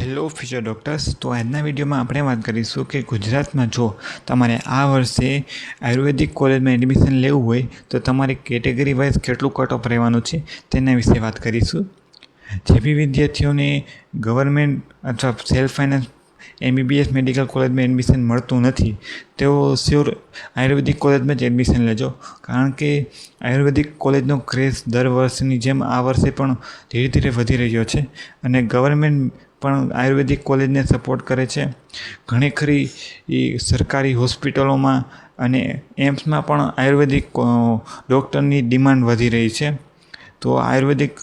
Hello future doctors. તો આજના વિડીયોમાં આપણે વાત કરીશું કે ગુજરાતમાં જો તમારે આ વર્ષે આયુર્વેદિક કોલેજમાં એડમિશન લેવું હોય તો તમારી કેટેગરી વાઇઝ કેટલું કટ ઓફ રહેવાનું છે તેના વિશે વાત કરીશું. જે બી વિદ્યાર્થીઓને ગવર્મેન્ટ અથવા સેલ્ફ ફાઇનાન્સ MBBS મેડિકલ કોલેજમાં એડમિશન મળતું નથી તેઓ શ્યોર આયુર્વેદિક કોલેજમાં જ એડમિશન લેજો, કારણ કે આયુર્વેદિક કોલેજનો ક્રેઝ દર વર્ષની જેમ આ વર્ષે પણ ધીરે ધીરે વધી રહ્યો છે અને ગવર્મેન્ટ પણ આયુર્વેદિક કોલેજને સપોર્ટ કરે છે. ઘણી ખરી સરકારી હોસ્પિટલોમાં અને એમ્સમાં પણ આયુર્વેદિક ડૉક્ટરની ડિમાન્ડ વધી રહી છે. તો આયુર્વેદિક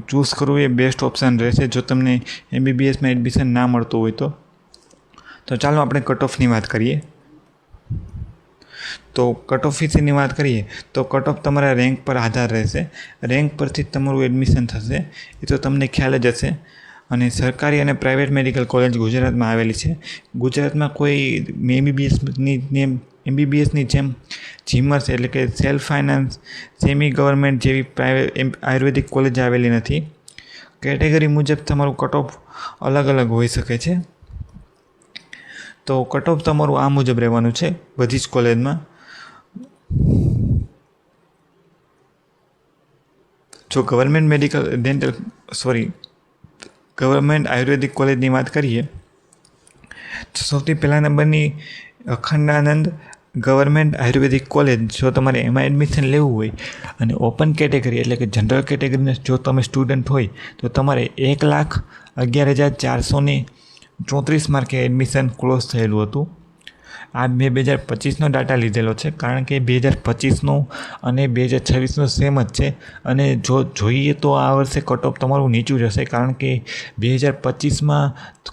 ચૂઝ કરવું એ બેસ્ટ ઓપ્શન રહેશે જો તમને MBBSમાં એડમિશન ના મળતું હોય તો ચાલો આપણે કટ ઓફની વાત કરીએ. તો કટ ઓફ વિશેની વાત કરીએ તો કટ ઓફ તમારા રેન્ક પર આધાર રહેશે. રેન્ક પરથી તમારું એડમિશન થશે એ તો તમને ખ્યાલ જ હશે. અને સરકારી અને પ્રાઇવેટ મેડિકલ કોલેજ ગુજરાતમાં આવેલી છે. ગુજરાતમાં કોઈ MBBSની જેમ જીમર્સ એટલે કે સેલ્ફ ફાઇનાન્સ સેમી ગવર્મેન્ટ જેવી પ્રાઇવેટ આયુર્વેદિક કોલેજ આવેલી નથી. કેટેગરી મુજબ તમારું કટ ઓફ અલગ અલગ હોઈ શકે છે. તો કટ ઓફ તમારું આ મુજબ રહેવાનું છે બધી જ કોલેજમાં. જો ગવર્મેન્ટ આયુર્વેદિક કોલેજની વાત કરીએ તો સૌથી પહેલા નંબરની અખંડાનંદ ગવર્મેન્ટ આયુર્વેદિક કોલેજ. જો તમારે એમાં એડમિશન લેવું હોય અને ઓપન કેટેગરી એટલે કે જનરલ કેટેગરીના જો તમે સ્ટુડન્ટ હોય તો તમારે 1,11,434 માર્કે એડમિશન ક્લોઝ થયેલું હતું. આ મેં 2025નો ડાટા લીધેલો છે, કારણ કે 2025નો અને 2026નો સેમ જ છે. અને જો જોઈએ તો આ વર્ષે કટ ઓફ તમારું નીચું જશે, કારણ કે 2025માં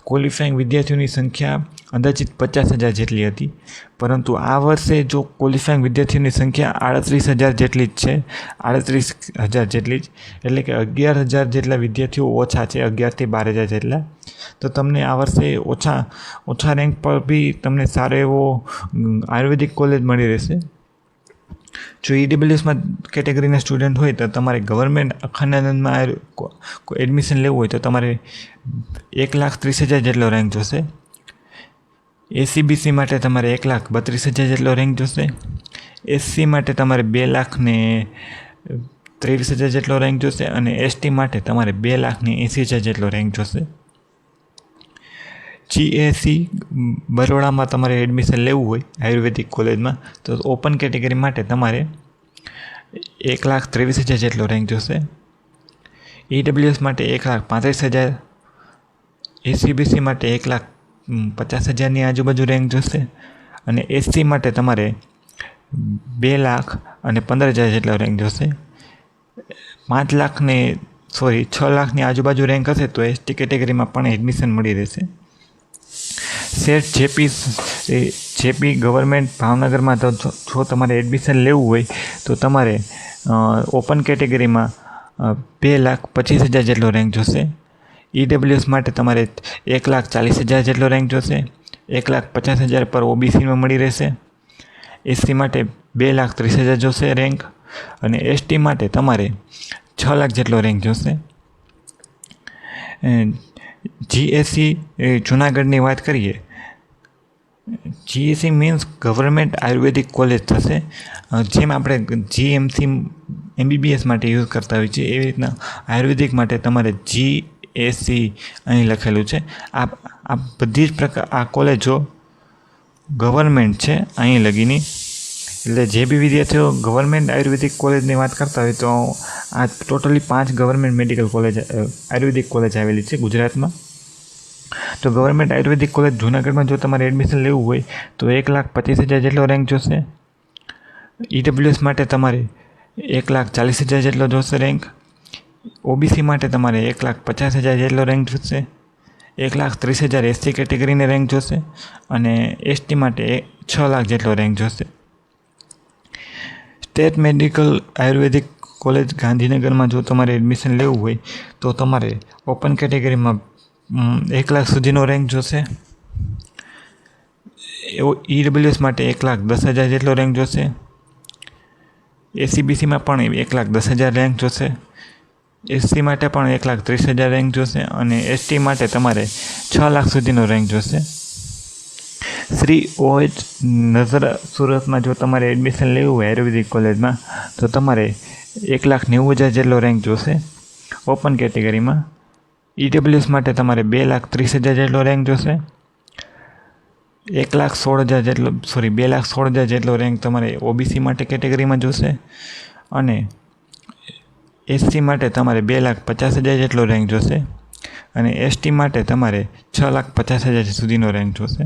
ક્વોલિફાઈંગ વિદ્યાર્થીઓની સંખ્યા અંદાજિત 50,000 જેટલી હતી, પરંતુ આ વર્ષે જો ક્વોલિફાઈંગ વિદ્યાર્થીઓની સંખ્યા 38,000 જેટલી જ છે. 38,000 જેટલી જ, એટલે કે 11,000 જેટલા વિદ્યાર્થીઓ ઓછા છે, 11,000 થી 12,000 જેટલા. તો તમને આ વર્ષે ઓછા રેન્ક પર બી તમને સારો એવો આયુર્વેદિક કોલેજ મળી રહેશે. જો EWSમાં કેટેગરીના સ્ટુડન્ટ હોય તો તમારે ગવર્મેન્ટ અખંડાનંદમાં એડમિશન લેવું હોય તો તમારે 1,30,000 જેટલો રેન્ક જોશે. ACBC માટે તમારે 1,32,000 જેટલો રેન્ક જોશે. SC માટે તમારે 2,23,000 જેટલો રેન્ક જોશે અને ST માટે તમારે 2,80,000 જેટલો રેન્ક જોશે. GAC બરોડામાં તમારે એડમિશન લેવું હોય આયુર્વેદિક કોલેજમાં તો ઓપન કેટેગરી માટે તમારે 1,23,000 જેટલો રેન્ક જોશે. EWS માટે 1,35,000, ACBC માટે 1,50,000ની આજુબાજુ રેન્ક જોશે અને SC માટે તમારે 2,15,000 જેટલો રેન્ક જોશે. 6 લાખની આજુબાજુ રેન્ક હશે તો ST કેટેગરીમાં પણ એડમિશન મળી રહેશે. સેટ જેપી ગવર્મેન્ટ ભાવનગરમાં તો જો તમારે એડમિશન લેવું હોય તો તમારે ઓપન કેટેગરીમાં 2,25,000 જેટલો રેન્ક જોશે. EWS માટે તમારે 1,40,000 જેટલો રેન્ક જોશે. 1,50,000 પર OBCમાં મળી રહેશે. SC માટે 2,30,000 જોશે રેન્ક અને ST માટે તમારે 6 લાખ જેટલો રેન્ક જોશે. GAC જુનાગઢની વાત કરીએ, GAC મીન્સ ગવર્મેન્ટ આયુર્વેદિક કોલેજ થશે. જેમ આપણે GMC MBBS માટે યુઝ કરતા હોઈએ છીએ એવી રીતના આયુર્વેદિક માટે તમારે GAC અહીં લખેલું છે. આ બધી જ આ કોલેજો ગવર્મેન્ટ છે અહીં લગીની. એટલે જે બી વિદ્યાર્થીઓ ગવર્મેન્ટ આયુર્વેદિક કોલેજની વાત કરતા હોય તો આ ટોટલી 5 ગવર્મેન્ટ મેડિકલ કોલેજ આયુર્વેદિક કોલેજ આવેલી છે ગુજરાતમાં. તો ગવર્મેન્ટ આયુર્વેદિક કોલેજ જૂનાગઢમાં જો તમારે એડમિશન લેવું હોય તો 1,25,000 જેટલો રેન્ક જોશે. EWS માટે તમારે 1,40,000 જેટલો જોશે રેન્ક. OBC માટે તમારે 1,50,000 જેટલો રેન્ક જોશે. 1,30,000 SC કેટેગરીને રેન્ક જોશે અને ST માટે 6 લાખ જેટલો રેન્ક જોશે. સ્ટેટ મેડિકલ આયુર્વેદિક કોલેજ ગાંધીનગરમાં જો તમારે એડમિશન લેવું હોય તો તમારે ઓપન કેટેગરીમાં 1 લાખ સુધીનો રેન્ક જોશે. EWS માટે 1,10,000 જેટલો રેન્ક જોશે. ACBCમાં પણ 1,10,000 રેન્ક જોશે. એસસી માટે પણ 1,30,000 રેન્ક જોશે અને એસટી માટે તમારે 6 લાખ સુધીનો રેન્ક જોશે. શ્રી OH નઝર સુરતમાં જો તમારે એડમિશન લેવું હોય આયુર્વેદિક કોલેજમાં તો તમારે 1,90,000 જેટલો રેન્ક જોશે ઓપન કેટેગરીમાં. EWS માટે તમારે 2,30,000 જેટલો રેન્ક જોશે. 2,16,000 જેટલો રેન્ક તમારે OBC માટે કેટેગરીમાં જોશે અને એસસી માટે તમારે 2,50,000 જેટલો રેન્ક જોશે અને એસટી માટે તમારે 6,50,000 સુધીનો રેન્ક જોશે.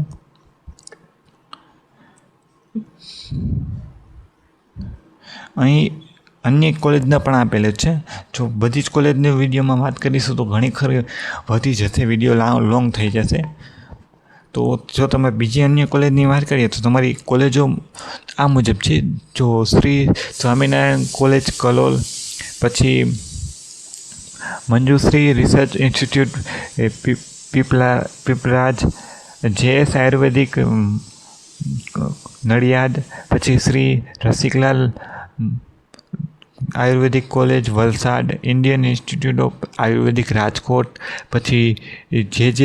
અહીં અન્ય કોલેજના પણ આપેલ છે. જો બધી જ કોલેજની વિડીયોમાં વાત કરીશું તો ઘણી ખરી વધી જશે, વિડીયો લોંગ થઈ જશે. તો જો તમે બીજી અન્ય કોલેજની વાત કરીએ તો તમારી કોલેજો આ મુજબ છે. જો શ્રી સ્વામિનારાયણ કોલેજ કલોલ, પછી Manjushri research institute Pipraj, JS Ayurvedic Nadiad, પછી Shri Rasiklal Ayurvedic college Valsad, Indian institute of Ayurvedic Rajkot, પછી JJ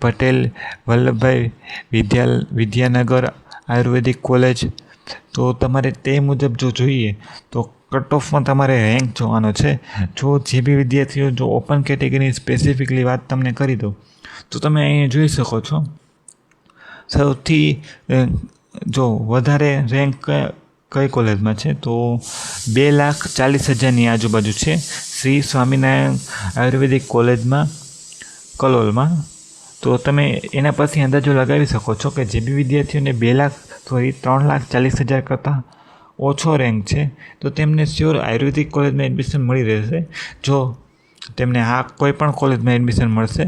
પટેલ વલ્લભભાઈ વિદ્યાનગર આયુર્વેદિક કોલેજ. તો તમારે તે મુજબ જો જોઈએ તો કટ ઓફમાં તમારે રેન્ક જોવાનો છે. જો જે બી વિદ્યાર્થીઓ જો ઓપન કેટેગરીની સ્પેસિફિકલી વાત તમને કરી દઉં તો તમે અહીંયા જોઈ શકો છો. સૌથી જો વધારે રેન્ક કઈ કોલેજમાં છે તો 2,40,000ની આજુબાજુ છે શ્રી સ્વામિનારાયણ આયુર્વેદિક કોલેજમાં કલોલમાં. તો તમે એના પરથી અંદાજો લગાવી શકો છો કે જે બી વિદ્યાર્થીઓને 3,40,000 કરતાં ઓછો રેન્ક છે તો તેમને શ્યોર આયુર્વેદિક કોલેજમાં એડમિશન મળી રહેશે. જો તેમને આ કોઈ પણ કોલેજમાં એડમિશન મળશે.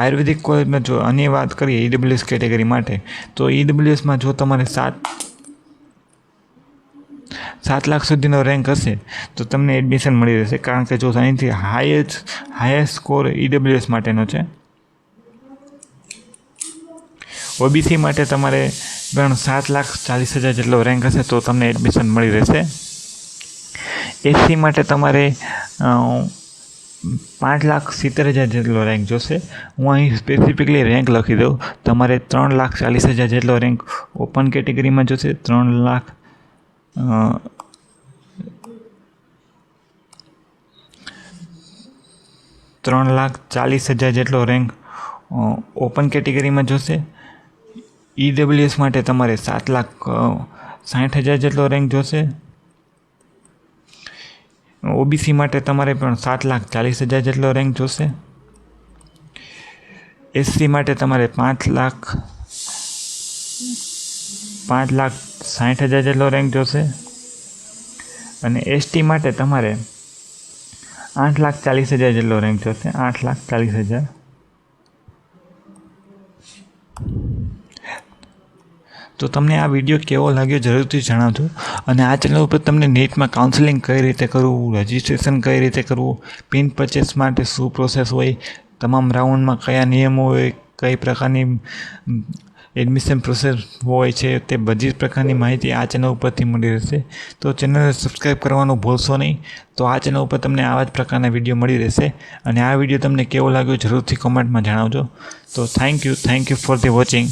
આયુર્વેદિક કોલેજમાં જો અન્ય વાત કરીએ EWS કેટેગરી માટે તો EWSમાં જો તમારે 7 લાખ સુધીનો રેન્ક હશે તો તમને એડમિશન મળી રહેશે. કારણ કે જો અહીંથી હાઈએસ્ટ સ્કોર EWS માટેનો છે. OBC માટે તમારે પણ 7,40,000 જેટલો રેન્ક હશે તો તમને એડમિશન મળી રહેશે. એસસી માટે તમારે 5,70,000 જેટલો રેન્ક જોશે. હું અહીં સ્પેસિફિકલી રેન્ક લખી દઉં. તમારે 3,40,000 જેટલો રેન્ક ઓપન કેટેગરીમાં જોશે. 3,40,000 જેટલો રેન્ક ઓપન કેટેગરીમાં જોશે. EWS માટે તમારે 7,60,000 જેટલો રેન્ક જોશે. OBC માટે તમારે પણ 7,40,000 જેટલો રેન્ક જોશે. એસસી માટે તમારે 5,60,000 જેટલો રેન્ક જોશે અને એસટી માટે તમારે 8,40,000 જેટલો રેન્ક જોશે. 8,40,000. તો તમને આ વિડીયો કેવો લાગ્યો જરૂરથી જણાવજો. અને આ ચેનલ ઉપર તમને નીટમાં કાઉન્સેલિંગ કઈ રીતે કરવું, રજિસ્ટ્રેશન કઈ રીતે કરવું, પિન પરચેસ માટે શું પ્રોસેસ હોય, તમામ રાઉન્ડમાં કયા નિયમો હોય, કઈ પ્રકારની એડમિશન પ્રોસેસ હોય છે, તે બધી જ પ્રકારની માહિતી આ ચેનલ ઉપરથી મળી રહેશે. તો ચેનલને સબસ્ક્રાઈબ કરવાનું ભૂલશો નહીં. તો આ ચેનલ ઉપર તમને આવા જ પ્રકારના વિડીયો મળી રહેશે. અને આ વિડીયો તમને કેવો લાગ્યો જરૂરથી કોમેન્ટમાં જણાવજો. તો thank you for the watching.